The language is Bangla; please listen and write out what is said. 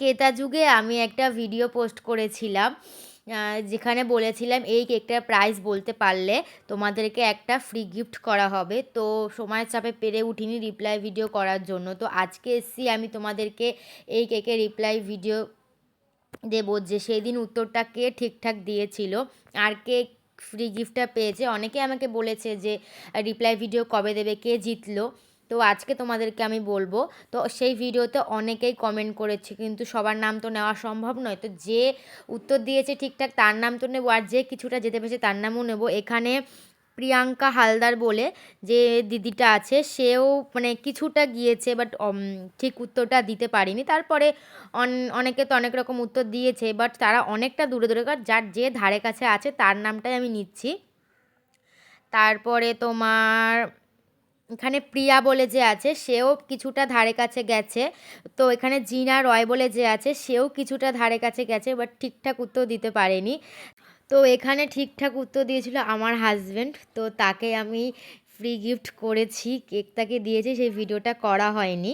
ক্রেতা যুগে আমি একটা ভিডিও পোস্ট করেছিলাম, যেখানে বলেছিলাম এই কেকটার প্রাইস বলতে পারলে তোমাদেরকে একটা ফ্রি গিফট করা হবে। তো সময়ের চাপে পেরে উঠিনি রিপ্লাই ভিডিও করার জন্য। তো আজকে এসছি আমি তোমাদেরকে এই কেকের রিপ্লাই ভিডিও দেবো, যে সেই দিন উত্তরটা কে ঠিকঠাক দিয়েছিল আর কে ফ্রি গিফটটা পেয়েছে। অনেকে আমাকে বলেছে যে রিপ্লাই ভিডিও কবে দেবে, কে জিতলো। তো আজকে তোমাদেরকে আমি বলবো। তো সেই ভিডিওতে অনেকেই কমেন্ট করেছে, কিন্তু সবার নাম তো নেওয়া সম্ভব নয়। তো যে উত্তর দিয়েছে ঠিকঠাক তার নাম তো নেবো, আর যে কিছুটা যেতে পেরেছে তার নামও নেবো। এখানে প্রিয়াঙ্কা হালদার বলে যে দিদিটা আছে, সেও মানে কিছুটা গিয়েছে, বাট ঠিক উত্তরটা দিতে পারিনি। তারপরে অনেকে তো অনেক রকম উত্তর দিয়েছে, বাট তারা অনেকটা দূরে দূরে, কারণ যার যে ধারে কাছে আছে তার নামটাই আমি নিচ্ছি। তারপরে তোমার এখানে প্রিয়া বলে যে আছে, সেও কিছুটা ধারে কাছে গেছে। তো এখানে জিনা রয় বলে যে আছে, সেও কিছুটা ধারে কাছে গেছে, বাট ঠিকঠাক উত্তর দিতে পারেনি। তো এখানে ঠিকঠাক উত্তর দিয়েছিল আমার হাজব্যান্ড, তো তাকে আমি ফ্রি গিফট করেছি, কেক তাকে দিয়েছি, সেই ভিডিওটা করা হয়নি।